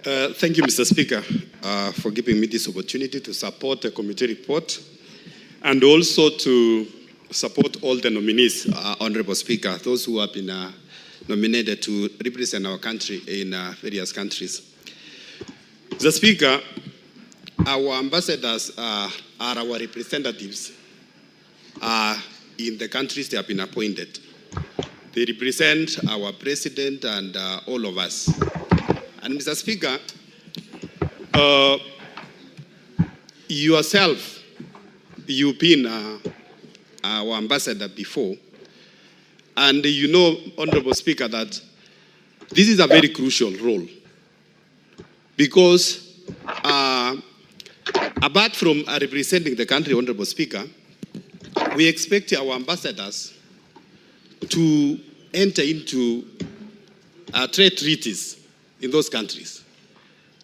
Thank you, Mr. Speaker, for giving me this opportunity to support the committee report and also to support all the nominees, Honorable Speaker, those who have been nominated to represent our country in various countries. Mr. Speaker, our ambassadors are our representatives in the countries they have been appointed. They represent our president and all of us. And Mr. Speaker, yourself, you've been our ambassador before, and you know, Honorable Speaker, that this is a very crucial role because apart from representing the country, Honorable Speaker, we expect our ambassadors to enter into trade treaties in those countries,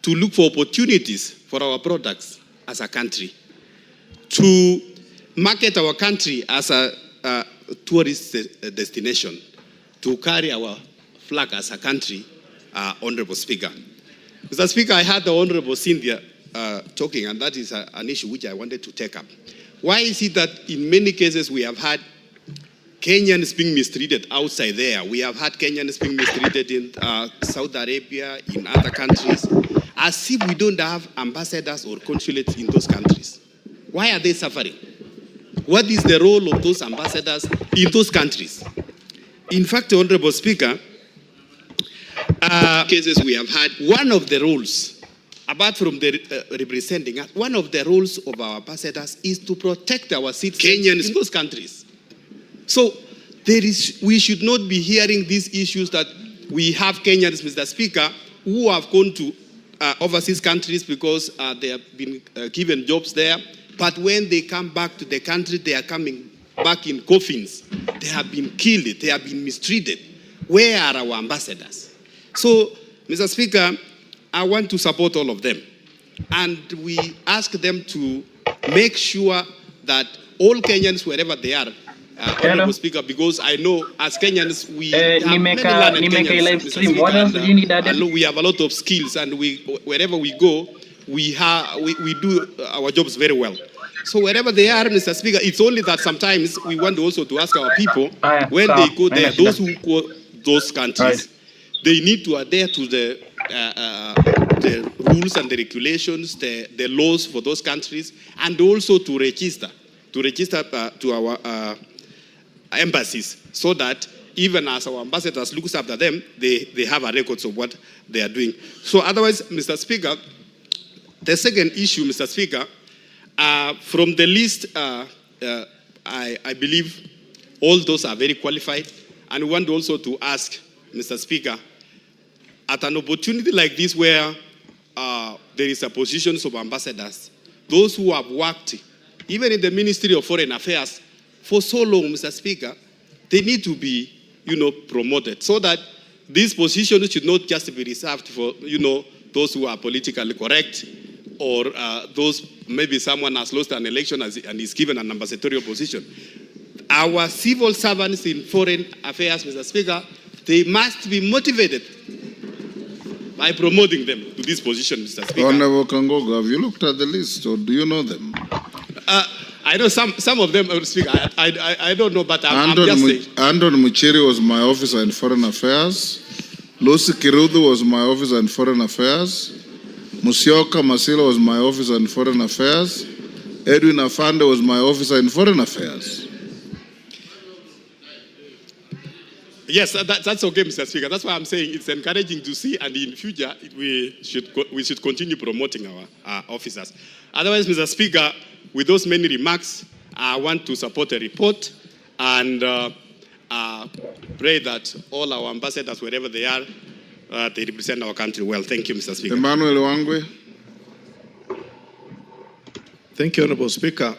to look for opportunities for our products as a country, to market our country as a tourist destination, to carry our flag as a country, Honorable Speaker. Mr. Speaker, I heard the Honorable Cynthia talking, and that is an issue which I wanted to take up. Why is it that in many cases we have had Kenyans being mistreated outside there? We have had Kenyans being mistreated in Saudi Arabia, in other countries, as if we don't have ambassadors or consulates in those countries. Why are they suffering? What is the role of those ambassadors in those countries? In fact, Honorable Speaker, cases we have had, one of the roles, apart from the representing us, one of the roles of our ambassadors is to protect our citizens Kenyans in those countries. So we should not be hearing these issues that we have Kenyans, Mr. Speaker, who have gone to overseas countries because they have been given jobs there. But when they come back to the country, they are coming back in coffins. They have been killed. They have been mistreated. Where are our ambassadors? So, Mr. Speaker, I want to support all of them. And we ask them to make sure that all Kenyans, wherever they are, Honorable Speaker, because I know as Kenyans we have many learned Kenyans, Mr. Speaker, and we have a lot of skills, and wherever we go, we do our jobs very well. So wherever they are, Mr. Speaker, it's only that sometimes we want also to ask our people when they go there, those who go those countries, they need to adhere to the rules and the regulations, the laws for those countries, and also to register to our embassies, so that even as our ambassadors looks after them, they have a record of what they are doing. So otherwise, Mr. Speaker, the second issue, Mr. Speaker, from the list, I believe all those are very qualified, and we want also to ask, Mr. Speaker, at an opportunity like this where there is a position of ambassadors, those who have worked, even in the Ministry of Foreign Affairs, for so long, Mr. Speaker, they need to be, promoted, so that these positions should not just be reserved for, those who are politically correct, or those, maybe someone has lost an election and is given an ambassadorial position. Our civil servants in foreign affairs, Mr. Speaker, they must be motivated by promoting them to this position, Mr. Speaker. Honorable Kangogo, have you looked at the list, or do you know them? I know some of them, Speaker. I don't know, but I'm just saying. Andon Muchiri was my officer in Foreign Affairs. Lucy Kirudhu was my officer in Foreign Affairs. Musyoka Masila was my officer in Foreign Affairs. Edwin Afande was my officer in Foreign Affairs. Yes, that's okay, Mr. Speaker. That's why I'm saying it's encouraging to see, and in future we should continue promoting our officers. Otherwise, Mr. Speaker, with those many remarks, I want to support the report and pray that all our ambassadors, wherever they are, they represent our country well. Thank you, Mr. Speaker. Emmanuel Wangwe. Thank you, Honorable Speaker.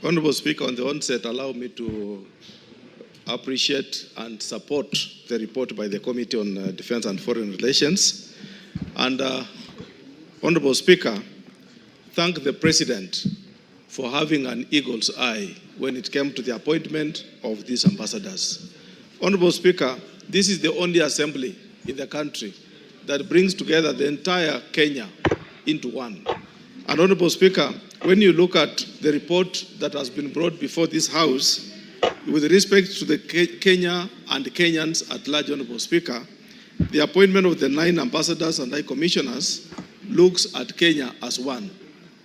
Honorable Speaker, on the onset, allow me to appreciate and support the report by the Committee on Defense and Foreign Relations. And Honorable Speaker, thank the President for having an eagle's eye when it came to the appointment of these ambassadors. Honorable Speaker, this is the only assembly in the country that brings together the entire Kenya into one. And Honorable Speaker, when you look at the report that has been brought before this House, with respect to the Kenya and Kenyans at large, Honorable Speaker, the appointment of the 9 ambassadors and high commissioners looks at Kenya as one.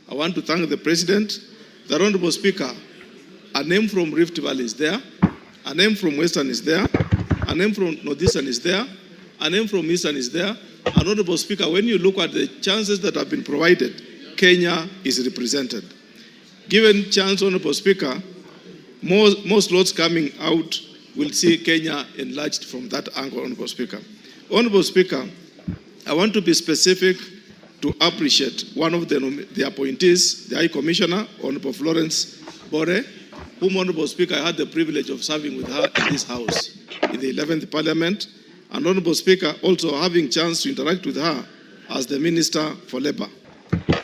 I want to thank the President. The Honorable Speaker, a name from Rift Valley is there, a name from Western is there, a name from Northeastern is there, a name from Eastern is there. And Honorable Speaker, when you look at the chances that have been provided, Kenya is represented. Given chance, Honorable Speaker, more slots coming out will see Kenya enlarged from that angle, Honorable Speaker. Honorable Speaker, I want to be specific to appreciate one of the appointees, the High Commissioner, Honorable Florence Bore, whom, Honorable Speaker, I had the privilege of serving with her in this House in the 11th Parliament, and Honorable Speaker, also having chance to interact with her as the Minister for Labour.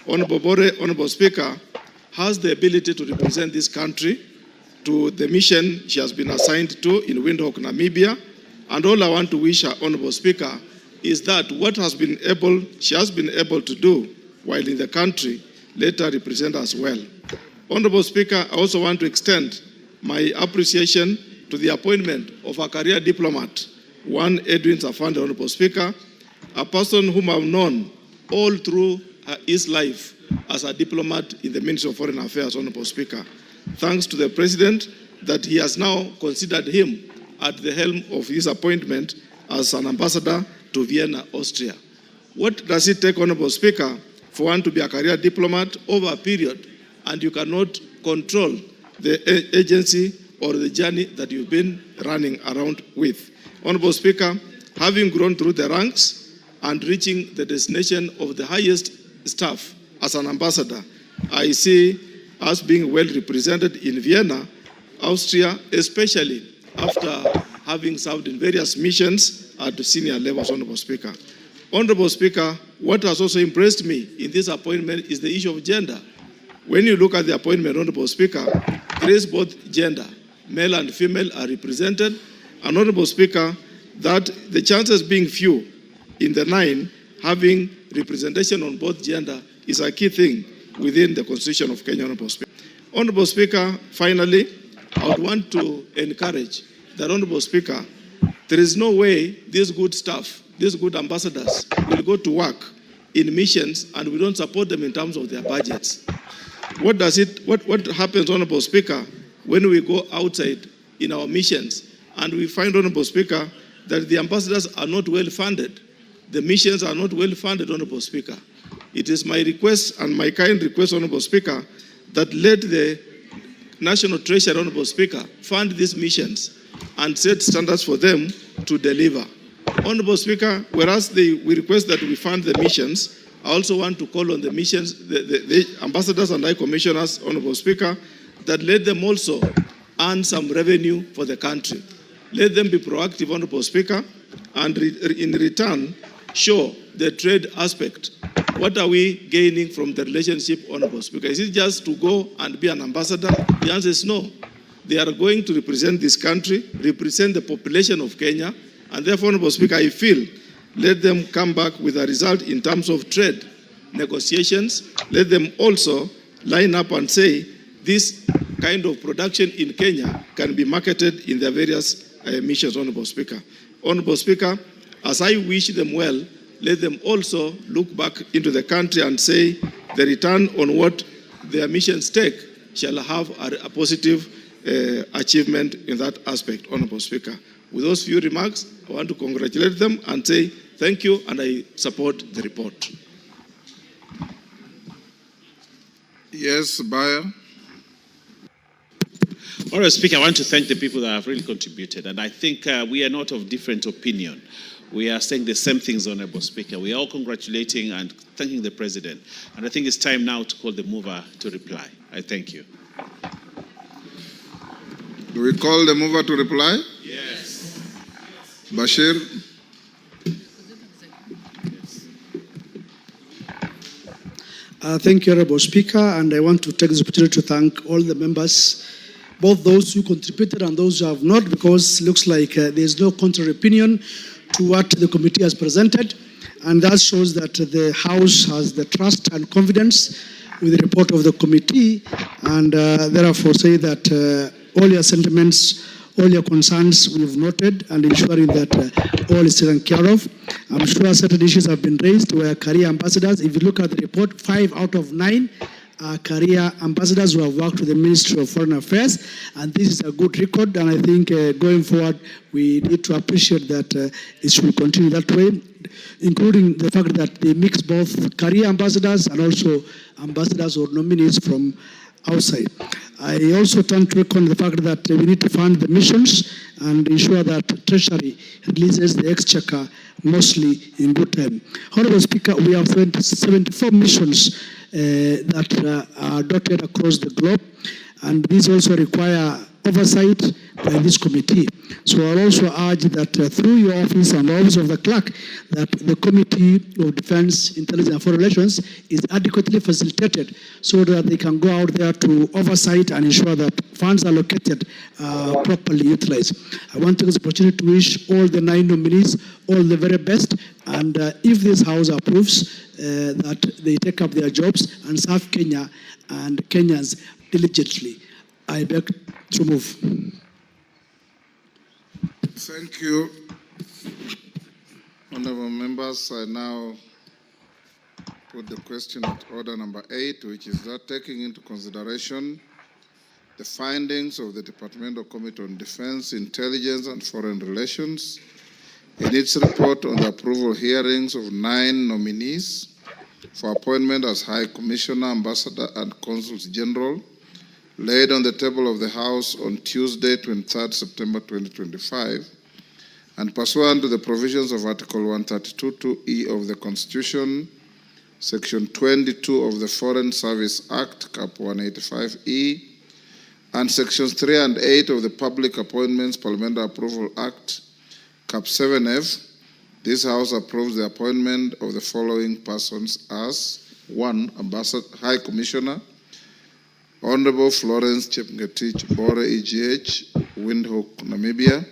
Honorable Bore, Honorable Speaker, has the ability to represent this country to the mission she has been assigned to in Windhoek, Namibia. And all I want to wish her, Honorable Speaker, is that what she has been able to do while in the country, let her represent us well. Honorable Speaker, I also want to extend my appreciation to the appointment of a career diplomat, one Edwin Safande, Honorable Speaker, a person whom I've known all through his life as a diplomat in the Ministry of Foreign Affairs, Honorable Speaker. Thanks to the President that he has now considered him at the helm of his appointment as an ambassador to Vienna, Austria. What does it take, Honorable Speaker, for one to be a career diplomat over a period and you cannot control the agency or the journey that you've been running around with? Honorable Speaker, having grown through the ranks and reaching the destination of the highest staff as an ambassador, I see us being well represented in Vienna, Austria, especially after having served in various missions at the senior levels, Honorable Speaker. Honorable Speaker, what has also impressed me in this appointment is the issue of gender. When you look at the appointment, Honorable Speaker, there is both gender, male and female are represented, and Honorable Speaker, that the chances being few in the 9 having representation on both gender is a key thing within the Constitution of Kenya, Honorable Speaker. Honorable Speaker, finally, I would want to encourage that, Honorable Speaker, there is no way this good staff, these good ambassadors will go to work in missions and we don't support them in terms of their budgets. What happens, Honorable Speaker, when we go outside in our missions and we find, Honorable Speaker, that the ambassadors are not well funded, the missions are not well funded, Honorable Speaker. It is my request and my kind request, Honorable Speaker, that let the National Treasury, Honorable Speaker, fund these missions and set standards for them to deliver. Honorable Speaker, whereas we request that we fund the missions, I also want to call on the missions, the ambassadors and high commissioners, Honorable Speaker, that let them also earn some revenue for the country. Let them be proactive, Honorable Speaker, and in return, show the trade aspect. What are we gaining from the relationship, Honorable Speaker? Is it just to go and be an ambassador? The answer is no. They are going to represent this country, represent the population of Kenya, and therefore, Honorable Speaker, I feel let them come back with a result in terms of trade negotiations. Let them also line up and say this kind of production in Kenya can be marketed in their various missions, Honorable Speaker. Honorable Speaker, as I wish them well, let them also look back into the country and say the return on what their missions take shall have a positive achievement in that aspect, Honorable Speaker. With those few remarks, I want to congratulate them and say thank you, and I support the report. Yes, Bayer. Honorable Speaker, I want to thank the people that have really contributed, and I think we are not of different opinion. We are saying the same things, Honorable Speaker. We are all congratulating and thanking the President, and I think it's time now to call the mover to reply. I thank you. Do we call the mover to reply? Yes. Bashir. Thank you, Honorable Speaker, and I want to take this opportunity to thank all the members, both those who contributed and those who have not, because it looks like there is no contrary opinion to what the committee has presented. and that shows that the House has the trust and confidence with the report of the committee, and therefore say that all your sentiments, all your concerns we've noted, and ensuring that all is taken care of. I'm sure certain issues have been raised where career ambassadors, if you look at the report, 5 out of 9 are career ambassadors who have worked with the Ministry of Foreign Affairs, and this is a good record, and I think going forward we need to appreciate that it should continue that way, including the fact that they mix both career ambassadors and also ambassadors or nominees from outside. I also turn to reckon the fact that we need to fund the missions and ensure that Treasury releases the exchequer mostly in good time. Honorable Speaker, we have 74 missions that are dotted across the globe, and these also require oversight by this committee. So I'll also urge that through your office and the office of the clerk, that the Committee of Defense, Intelligence and Foreign Relations is adequately facilitated so that they can go out there to oversight and ensure that funds allocated are properly utilized. I want to take this opportunity to wish all the 9 nominees all the very best, and if this House approves, that they take up their jobs and serve Kenya and Kenyans diligently. I beg to move. Thank you. Honorable members, I now put the question at order number 8, which is that taking into consideration the findings of the Departmental Committee on Defense, Intelligence and Foreign Relations in its report on the approval hearings of 9 nominees for appointment as High Commissioner, Ambassador and Consuls General, laid on the table of the House on Tuesday, 23rd September 2025, and pursuant to the provisions of Article 132(2)(e) of the Constitution, Section 22 of the Foreign Service Act, Cap 185(e), and Sections 3 and 8 of the Public Appointments Parliamentary Approval Act, Cap 7F, this House approves the appointment of the following persons as 1. Ambassador, High Commissioner, Honorable Florence Chepngetich Bore EGH, Windhoek, Namibia.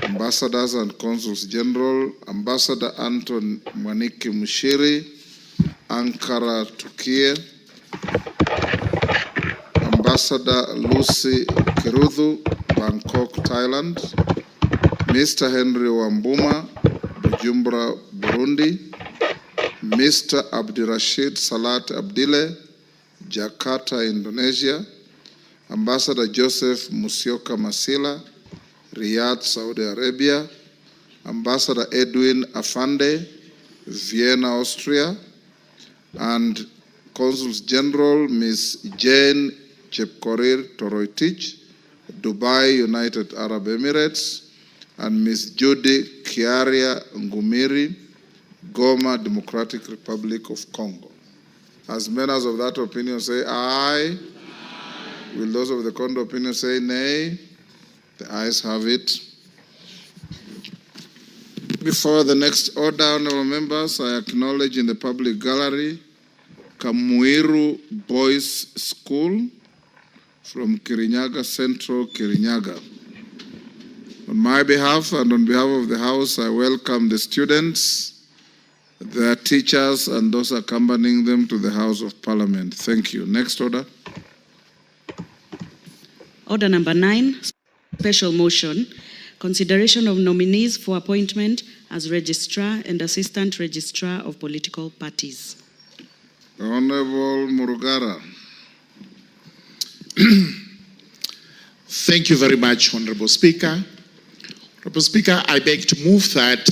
Ambassadors and Consuls General, Ambassador Anton Mwaniki Mushiri, Ankara, Turkey. Ambassador Lucy Kiruthu, Bangkok, Thailand. Mr. Henry Wambuma, Bujumbura, Burundi. Mr. Abdirashid Salat Abdile, Jakarta, Indonesia. Ambassador Joseph Musyoka Masila, Riyadh, Saudi Arabia. Ambassador Edwin Afande, Vienna, Austria. And Consuls General Ms. Jane Chepkorir Toroitich, Dubai, United Arab Emirates. And Ms. Judy Kiaria Ngumiri, Goma, Democratic Republic of Congo. As members of that opinion say aye. Aye. Will those of the contrary opinion say nay? The ayes have it. Before the next order, honorable members, I acknowledge in the public gallery Kamuiru Boys School from Kirinyaga Central, Kirinyaga. On my behalf and on behalf of the House, I welcome the students, their teachers, and those accompanying them to the House of Parliament. Thank you. Next order. Order number 9, special motion, consideration of nominees for appointment as Registrar and Assistant Registrar of Political Parties. The Honorable Murugara. Thank you very much, Honorable Speaker. Honorable Speaker, I beg to move that,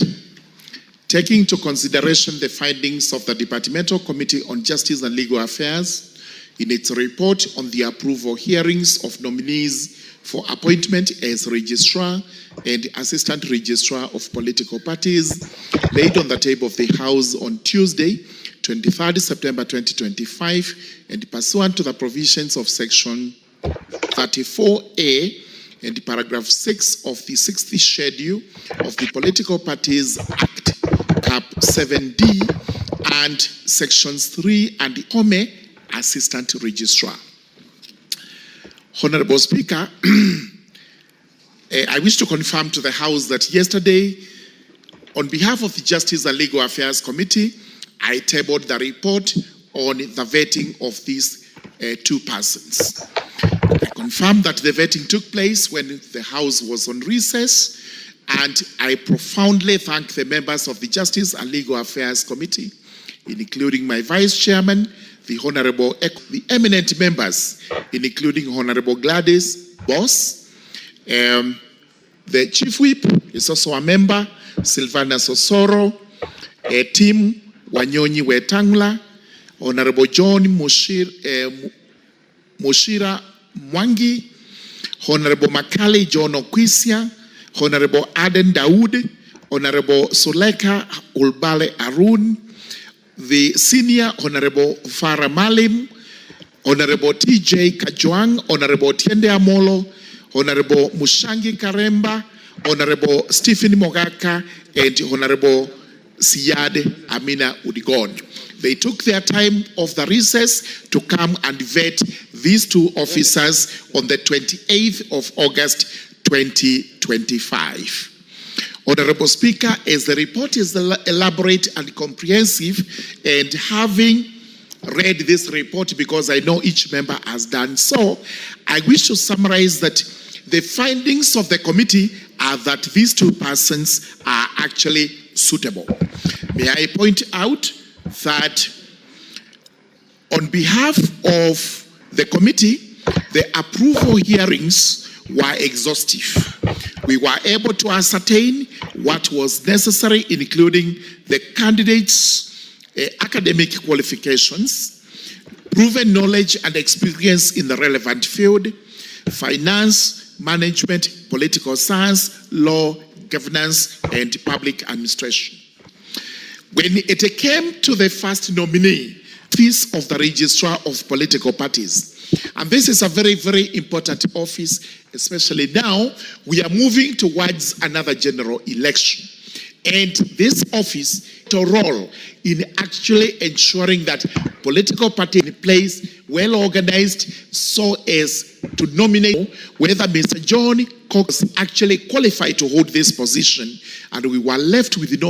taking into consideration the findings of the Departmental Committee on Justice and Legal Affairs in its report on the approval hearings of nominees for appointment as Registrar and Assistant Registrar of Political Parties, laid on the table of the House on Tuesday, 23rd September 2025, and pursuant to the provisions of Section 34A and paragraph 6 of the 6th schedule of the Political Parties Act, Cap 7D, and Sections 3 and the OME, Assistant Registrar. Honorable Speaker, I wish to confirm to the House that yesterday On behalf of the Justice and Legal Affairs Committee, I tabled the report on the vetting of these two persons. I confirm that the vetting took place when the House was on recess, and I profoundly thank the members of the Justice and Legal Affairs Committee, including my Vice Chairman, the eminent members, including Honorable Gladys Boss. The Chief Whip is also a member, Silvana Sosoro, Tim Wanyonyi Wetangula, Honorable John Mushira Mwangi, Honorable Makali John Okwisia, Honorable Aden Daoud, Honorable Suleka Ulbale Arun, the Senior Honorable Farah Malim, Honorable TJ Kajwang, Honorable Tiende Amolo, Honorable Mushangi Karemba, Honorable Stephen Mogaka, and Honorable Siyade Amina Udigon. They took their time of the recess to come and vet these two officers on the 28th of August 2025. Honorable Speaker, as the report is elaborate and comprehensive, and having read this report, because I know each member has done so, I wish to summarize that the findings of the committee are that these two persons are actually suitable. May I point out that on behalf of the committee, the approval hearings were exhaustive. We were able to ascertain what was necessary, including the candidates' academic qualifications, proven knowledge and experience in the relevant field, finance, management, political science, law, governance, and public administration. When it came to the first nominee, office of the Registrar of Political Parties, and this is a very, very important office, especially now we are moving towards another general election. And this office has a role in actually ensuring that political party in place, well organized, so as to nominate whether Mr. John Cox actually qualified to hold this position, and we were left with no